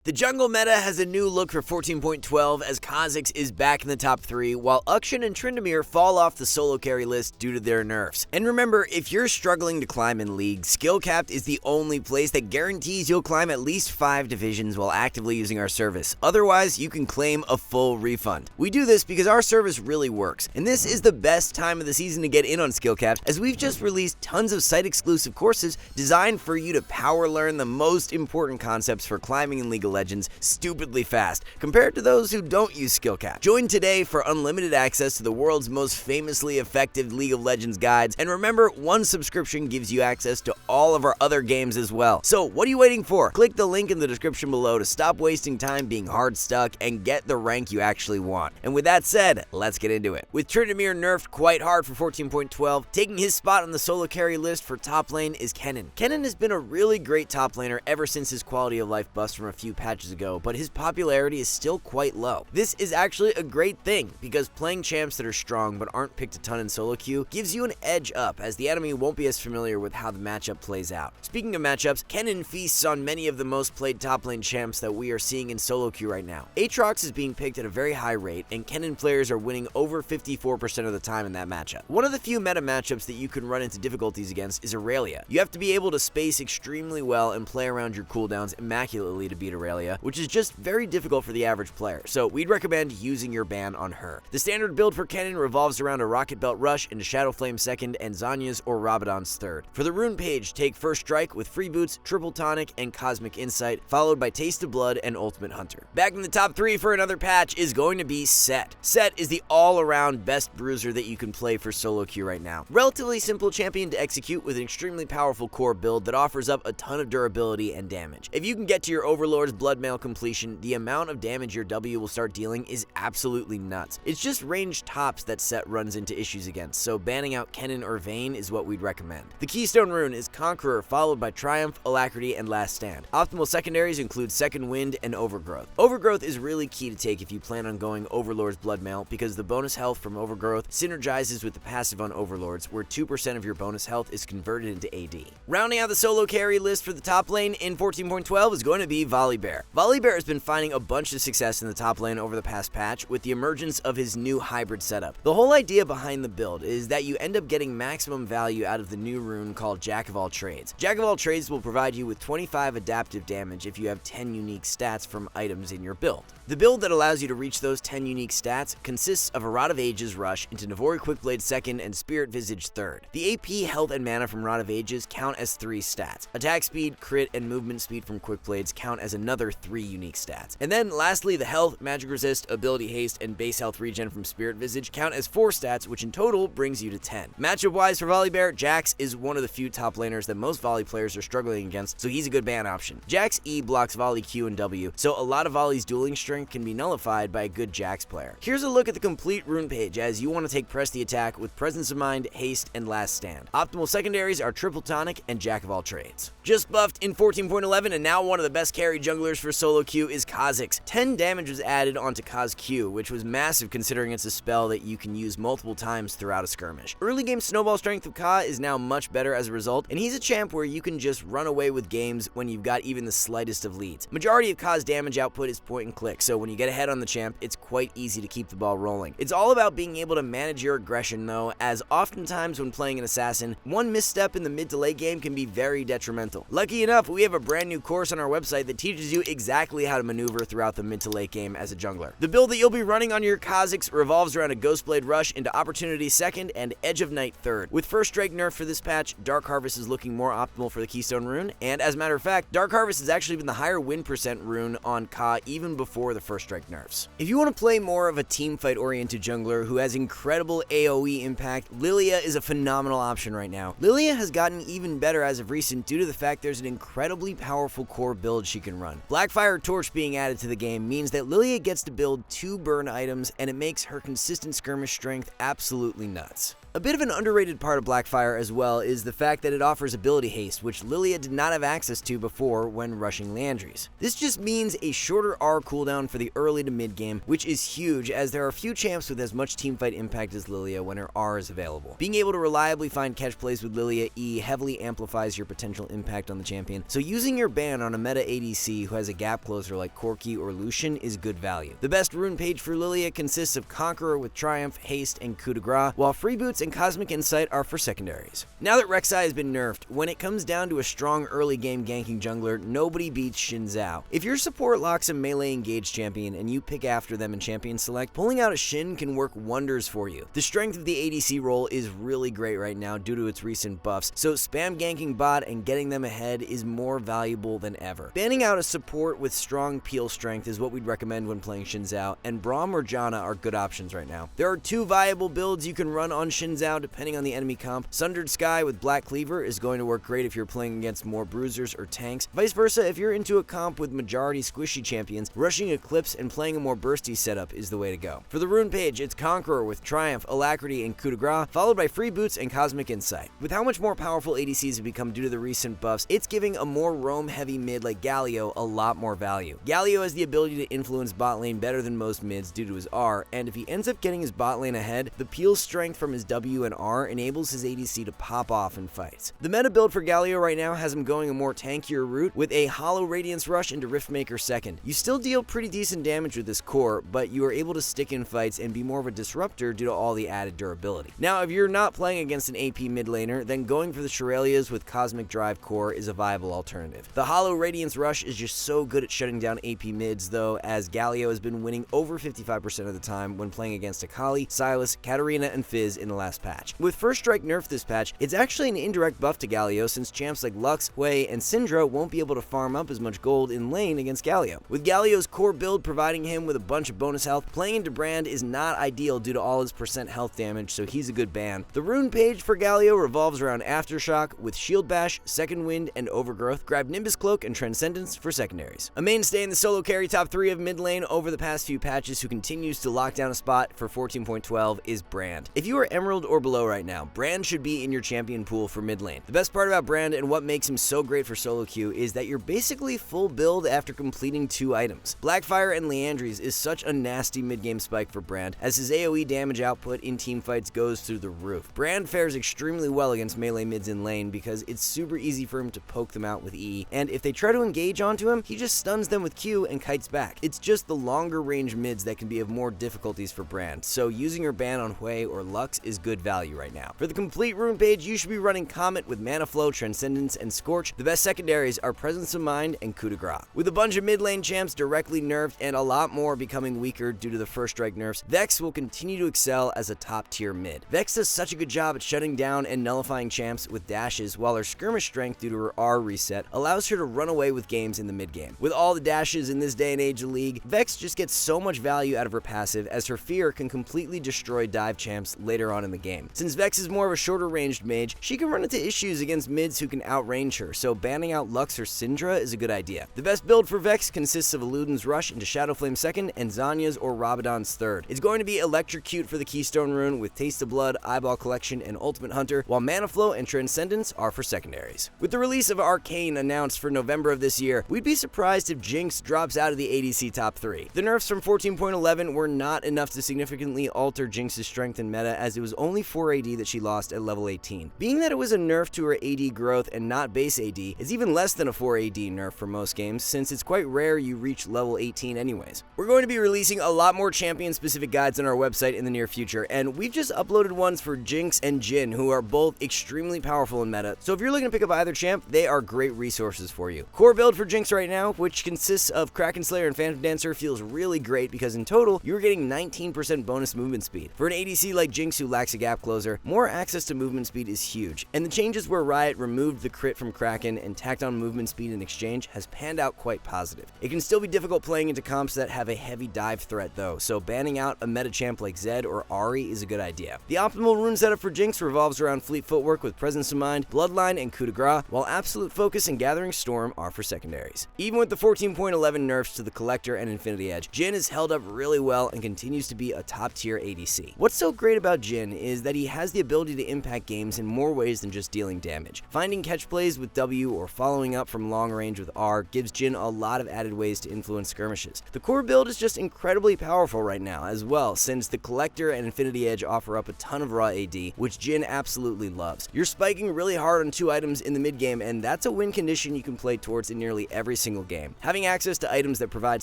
The jungle meta has a new look for 14.12 as Kha'Zix is back in the top 3, while Ukshin and Tryndamere fall off the solo carry list due to their nerfs. And remember, if you're struggling to climb in League, SkillCapped is the only place that guarantees you'll climb at least 5 divisions while actively using our service. Otherwise, you can claim a full refund. We do this because our service really works, and this is the best time of the season to get in on SkillCapped, as we've just released tons of site-exclusive courses designed for you to power learn the most important concepts for climbing in League of Legends stupidly fast, compared to those who don't use SkillCapped. Join today for unlimited access to the world's most famously effective League of Legends guides, and remember, one subscription gives you access to all of our other games as well. So what are you waiting for? Click the link in the description below to stop wasting time being hard stuck and get the rank you actually want. And with that said, let's get into it. With Tryndamere nerfed quite hard for 14.12, taking his spot on the solo carry list for top lane is Kennen. Kennen has been a really great top laner ever since his quality of life bust from a few patches ago, but his popularity is still quite low. This is actually a great thing, because playing champs that are strong but aren't picked a ton in solo queue gives you an edge up, as the enemy won't be as familiar with how the matchup plays out. Speaking of matchups, Kennen feasts on many of the most played top lane champs that we are seeing in solo queue right now. Aatrox is being picked at a very high rate, and Kennen players are winning over 54% of the time in that matchup. One of the few meta matchups that you can run into difficulties against is Aurelia. You have to be able to space extremely well and play around your cooldowns immaculately to beat Aurelia, which is just very difficult for the average player, so we'd recommend using your ban on her. The standard build for Kennen revolves around a Rocket Belt Rush into Shadow Flame 2nd and Zanya's or Rabadon's 3rd. For the rune page, take First Strike with Free Boots, Triple Tonic, and Cosmic Insight, followed by Taste of Blood and Ultimate Hunter. Back in the top 3 for another patch is going to be Set. Set is the all-around best bruiser that you can play for solo queue right now. Relatively simple champion to execute with an extremely powerful core build that offers up a ton of durability and damage. If you can get to your Overlord's Blood Mail completion, the amount of damage your W will start dealing is absolutely nuts. It's just ranged tops that Set runs into issues against, so banning out Kennen or Vayne is what we'd recommend. The Keystone rune is Conqueror, followed by Triumph, Alacrity, and Last Stand. Optimal secondaries include Second Wind and Overgrowth. Overgrowth is really key to take if you plan on going Overlord's Blood Mail, because the bonus health from Overgrowth synergizes with the passive on Overlords, where 2% of your bonus health is converted into AD. Rounding out the solo carry list for the top lane in 14.12 is going to be Volibear. Volibear has been finding a bunch of success in the top lane over the past patch with the emergence of his new hybrid setup. The whole idea behind the build is that you end up getting maximum value out of the new rune called Jack of All Trades. Jack of All Trades will provide you with 25 adaptive damage if you have 10 unique stats from items in your build. The build that allows you to reach those 10 unique stats consists of a Rod of Ages Rush into Navori Quickblade 2nd and Spirit Visage 3rd. The AP, health, and mana from Rod of Ages count as 3 stats. Attack speed, crit, and movement speed from Quickblades count as another 3 unique stats. And then lastly, the health, magic resist, ability haste, and base health regen from Spirit Visage count as 4 stats, which in total brings you to 10. Matchup wise for Volibear, Jax is one of the few top laners that most volley players are struggling against, so he's a good ban option. Jax E blocks volley Q and W, so a lot of volley's dueling strength can be nullified by a good Jax player. Here's a look at the complete rune page, as you want to take Press the Attack with Presence of Mind, Haste, and Last Stand. Optimal secondaries are Triple Tonic and Jack of All Trades. Just buffed in 14.11 and now one of the best carry junglers for solo queue is Kha'Zix. 10 damage was added onto Kha'Z Q, which was massive considering it's a spell that you can use multiple times throughout a skirmish. Early game snowball strength of Ka is now much better as a result, and he's a champ where you can just run away with games when you've got even the slightest of leads. Majority of Ka's damage output is point and click, so when you get ahead on the champ, it's quite easy to keep the ball rolling. It's all about being able to manage your aggression though, as oftentimes when playing an assassin, one misstep in the mid to late game can be very detrimental. Lucky enough, we have a brand new course on our website that teaches you exactly how to maneuver throughout the mid to late game as a jungler. The build that you'll be running on your Kha'Zix revolves around a Ghostblade Rush into Opportunity 2nd and Edge of Night 3rd. With First Strike nerf for this patch, Dark Harvest is looking more optimal for the Keystone rune, and as a matter of fact, Dark Harvest has actually been the higher win percent rune on Ka even before the First Strike nerfs. If you want to play more of a teamfight oriented jungler who has incredible AoE impact, Lilia is a phenomenal option right now. Lilia has gotten even better as of recent due to the fact there's an incredibly powerful core build she can run. Blackfire Torch being added to the game means that Lilia gets to build 2 burn items, and it makes her consistent skirmish strength absolutely nuts. A bit of an underrated part of Blackfire as well is the fact that it offers ability haste, which Lilia did not have access to before when rushing Liandry's. This just means a shorter R cooldown for the early to mid game, which is huge as there are few champs with as much teamfight impact as Lilia when her R is available. Being able to reliably find catch plays with Lilia E heavily amplifies your potential impact on the champion, so using your ban on a meta ADC who has a gap closer like Corki or Lucian is good value. The best rune page for Lilia consists of Conqueror with Triumph, Haste, and Coup de Grace, while Freeboots and Cosmic Insight are for secondaries. Now that Rek'Sai has been nerfed, when it comes down to a strong early game ganking jungler, nobody beats Xin Zhao. If your support locks a melee engaged champion and you pick after them in champion select, pulling out a Xin can work wonders for you. The strength of the ADC role is really great right now due to its recent buffs, so spam ganking bot and getting them ahead is more valuable than ever. Banning out a support with strong peel strength is what we'd recommend when playing Xin Zhao, and Braum or Janna are good options right now. There are two viable builds you can run on Xin Zhao depending on the enemy comp. Sundered Sky with Black Cleaver is going to work great if you're playing against more bruisers or tanks. Vice versa, if you're into a comp with majority squishy champions, rushing Eclipse and playing a more bursty setup is the way to go. For the rune page, it's Conqueror with Triumph, Alacrity, and Coup de Grace, followed by Freeboots and Cosmic Insight. With how much more powerful ADCs have become due to the recent buffs, it's giving a more roam-heavy mid like Galio a lot more value. Galio has the ability to influence bot lane better than most mids due to his R, and if he ends up getting his bot lane ahead, the peel strength from his W and R enables his ADC to pop off in fights. The meta build for Galio right now has him going a more tankier route with a Hollow Radiance Rush into Riftmaker second. You still deal pretty decent damage with this core, but you are able to stick in fights and be more of a disruptor due to all the added durability. Now, if you're not playing against an AP mid laner, then going for the Shurelias with Cosmic Drive core is a viable alternative. The Hollow Radiance Rush is just so good at shutting down AP mids though, as Galio has been winning over 55% of the time when playing against Akali, Sylas, Katarina, and Fizz in the last patch. With First Strike nerf this patch, it's actually an indirect buff to Galio since champs like Lux, Hui, and Syndra won't be able to farm up as much gold in lane against Galio. With Galio's core build providing him with a bunch of bonus health, playing into Brand is not ideal due to all his % health damage, so he's a good ban. The rune page for Galio revolves around Aftershock with Shield Bash, Second Wind, and Overgrowth. Grab Nimbus Cloak and Transcendence for secondaries. A mainstay in the solo carry top 3 of mid lane over the past few patches who continues to lock down a spot for 14.12 is Brand. If you are Emerald or below right now, Brand should be in your champion pool for mid lane. The best part about Brand and what makes him so great for solo queue is that you're basically full build after completing 2 items. Blackfire and Liandry's is such a nasty mid-game spike for Brand, as his AoE damage output in teamfights goes through the roof. Brand fares extremely well against melee mids in lane because it's super easy for him to poke them out with E, and if they try to engage onto him, he just stuns them with Q and kites back. It's just the longer range mids that can be of more difficulties for Brand, so using your ban on Hui or Lux is good value right now. For the complete rune page, you should be running Comet with Mana Flow, Transcendence, and Scorch. The best secondaries are Presence of Mind and Coup de Grace. With a bunch of mid lane champs directly nerfed and a lot more becoming weaker due to the First Strike nerfs, Vex will continue to excel as a top tier mid. Vex does such a good job at shutting down and nullifying champs with dashes, while her skirmish strength due to her R reset allows her to run away with games in the mid game. With all the dashes in this day and age of League, Vex just gets so much value out of her passive as her fear can completely destroy dive champs later on in the game. Since Vex is more of a shorter ranged mage, she can run into issues against mids who can outrange her, so banning out Lux or Syndra is a good idea. The best build for Vex consists of Eluden's Rush into Shadowflame second and Zanya's or Rabadon's third. It's going to be Electrocute for the Keystone rune with Taste of Blood, Eyeball Collection, and Ultimate Hunter, while Mana Flow and Transcendence are for secondaries. With the release of Arcane announced for November of this year, we'd be surprised if Jinx drops out of the ADC top 3. The nerfs from 14.11 were not enough to significantly alter Jinx's strength in meta, as it was only 4 AD that she lost at level 18. Being that it was a nerf to her AD growth and not base AD, is even less than a 4 AD nerf for most games, since it's quite rare you reach level 18 anyways. We're going to be releasing a lot more champion-specific guides on our website in the near future, and we've just uploaded ones for Jinx and Jhin, who are both extremely powerful in meta, so if you're looking to pick up either champ, they are great resources for you. Core build for Jinx right now, which consists of Kraken Slayer and Phantom Dancer, feels really great because in total, you're getting 19% bonus movement speed. For an ADC like Jinx who lacks a gap closer, more access to movement speed is huge, and the changes where Riot removed the crit from Kraken and tacked on movement speed in exchange has panned out quite positive. It can still be difficult playing into comps that have a heavy dive threat though, so banning out a meta champ like Zed or Ahri is a good idea. The optimal rune setup for Jinx revolves around Fleet Footwork with Presence of Mind, Bloodline, and Coup de Grace, while Absolute Focus and Gathering Storm are for secondaries. Even with the 14.11 nerfs to the Collector and Infinity Edge, Jhin has held up really well and continues to be a top tier ADC. What's so great about Jhin is that he has the ability to impact games in more ways than just dealing damage. Finding catch plays with W or following up from long range with R gives Jhin a lot of added ways to influence skirmishes. The core build is just incredibly powerful right now as well, since the Collector and Infinity Edge offer up a ton of raw AD, which Jhin absolutely loves. You're spiking really hard on 2 items in the mid game, and that's a win condition you can play towards in nearly every single game. Having access to items that provide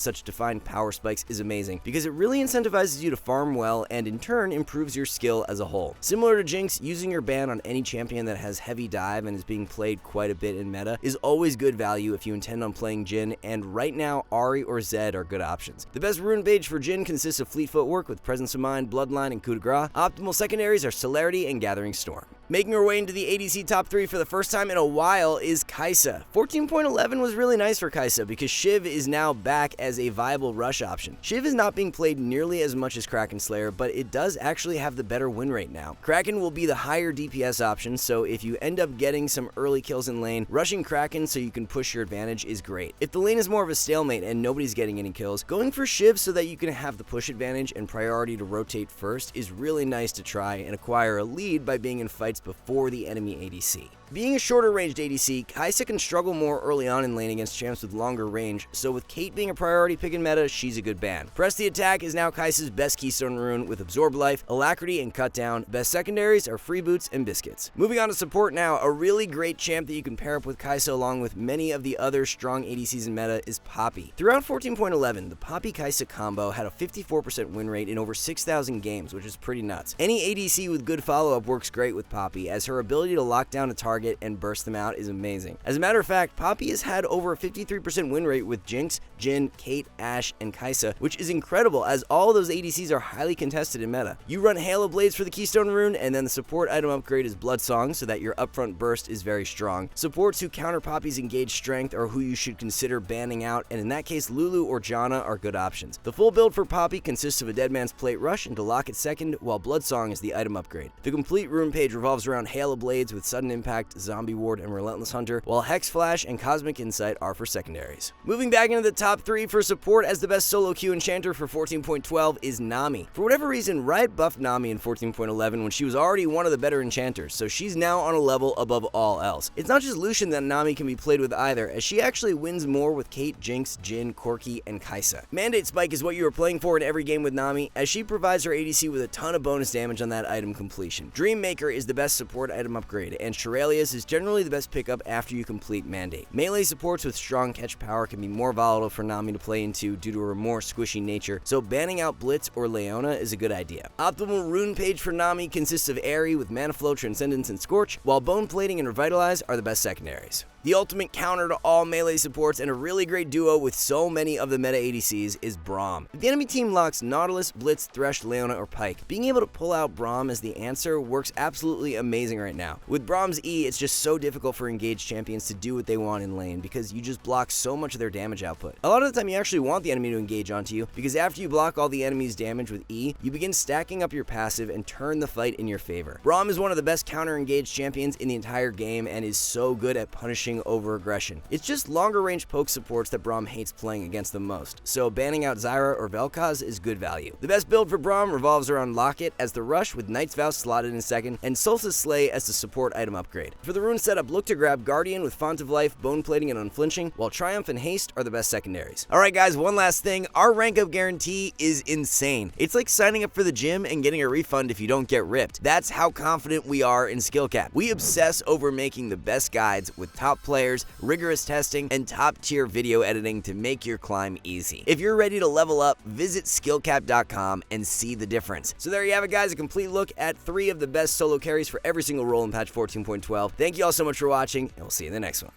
such defined power spikes is amazing, because it really incentivizes you to farm well and in turn improves your skill as a whole. Similar to Jinx, using your ban on any champion that has heavy dive and is being played quite a bit in meta is always good value if you intend on playing Jhin, and right now Ahri or Zed are good options. The best rune page for Jhin consists of Fleet Footwork with Presence of Mind, Bloodline, and Coup de Grace. Optimal secondaries are Celerity and Gathering Storm. Making her way into the ADC top 3 for the first time in a while is Kai'Sa. 14.11 was really nice for Kai'Sa because Shiv is now back as a viable rush option. Shiv is not being played nearly as much as Kraken Slayer, but it does actually have the better win rate now. Kraken will be the higher DPS option, so if you end up getting some early kills in lane, rushing Kraken so you can push your advantage is great. If the lane is more of a stalemate and nobody's getting any kills, going for Shiv so that you can have the push advantage and priority to rotate first is really nice to try and acquire a lead by being in fights before the enemy ADC. Being a shorter ranged ADC, Kai'Sa can struggle more early on in lane against champs with longer range, so with Kate being a priority pick in meta, she's a good ban. Press the Attack is now Kai'Sa's best keystone rune with Absorb Life, Alacrity, and Cut Down. Best secondaries are Free Boots and Biscuits. Moving on to support now, a really great champ that you can pair up with Kai'Sa along with many of the other strong ADCs in meta is Poppy. Throughout 14.11, the Poppy Kai'Sa combo had a 54% win rate in over 6,000 games, which is pretty nuts. Any ADC with good follow-up works great with Poppy, as her ability to lock down a target and burst them out is amazing. As a matter of fact, Poppy has had over a 53% win rate with Jinx, Jhin, Kate, Ashe, and Kai'Sa, which is incredible as all of those ADCs are highly contested in meta. You run Halo Blades for the Keystone rune, and then the support item upgrade is Blood Song so that your upfront burst is very strong. Supports who counter Poppy's engaged strength are who you should consider banning out, and in that case Lulu or Janna are good options. The full build for Poppy consists of a Dead Man's Plate Rush into Lock It Second, while Blood Song is the item upgrade. The complete rune page revolves around Halo Blades with Sudden Impact, Zombie Ward, and Relentless Hunter, while Hex Flash and Cosmic Insight are for secondaries. Moving back into the top 3 for support as the best solo queue enchanter for 14.12 is Nami. For whatever reason, Riot buffed Nami in 14.11 when she was already one of the better enchanters, so she's now on a level above all else. It's not just Lucian that Nami can be played with either, as she actually wins more with Kate, Jinx, Jhin, Corki, and Kai'Sa. Mandate Spike is what you are playing for in every game with Nami, as she provides her ADC with a ton of bonus damage on that item completion. Dream Maker is the best support item upgrade, and Shirelius is generally the best pickup after you complete Mandate. Melee supports with strong catch power can be more volatile for Nami to play into due to her more squishy nature, so banning out Blitz or Leona is a good idea. Optimal rune page for Nami consists of Aerie with Mana Flow, Transcendence, and Scorch, while Bone Plating and Revitalize are the best secondaries. The ultimate counter to all melee supports and a really great duo with so many of the meta ADCs is Braum. If the enemy team locks Nautilus, Blitz, Thresh, Leona, or Pyke, being able to pull out Braum as the answer works absolutely amazing right now. With Braum's E, it's just so difficult for engaged champions to do what they want in lane because you just block so much of their damage output. A lot of the time you actually want the enemy to engage onto you because after you block all the enemy's damage with E, you begin stacking up your passive and turn the fight in your favor. Braum is one of the best counter-engaged champions in the entire game and is so good at punishing over aggression. It's just longer range poke supports that Braum hates playing against the most, so banning out Zyra or Vel'Koz is good value. The best build for Braum revolves around Locket as the rush with Knight's Vow slotted in second, and Solstice Slay as the support item upgrade. For the rune setup, look to grab Guardian with Font of Life, Bone Plating, and Unflinching, while Triumph and Haste are the best secondaries. Alright guys, one last thing, our rank up guarantee is insane. It's like signing up for the gym and getting a refund if you don't get ripped. That's how confident we are in SkillCapped. We obsess over making the best guides with top players, rigorous testing, and top-tier video editing to make your climb easy. If you're ready to level up, visit SkillCapped.com and see the difference. So there you have it guys, a complete look at 3 of the best solo carries for every single role in patch 14.12. Thank you all so much for watching, and we'll see you in the next one.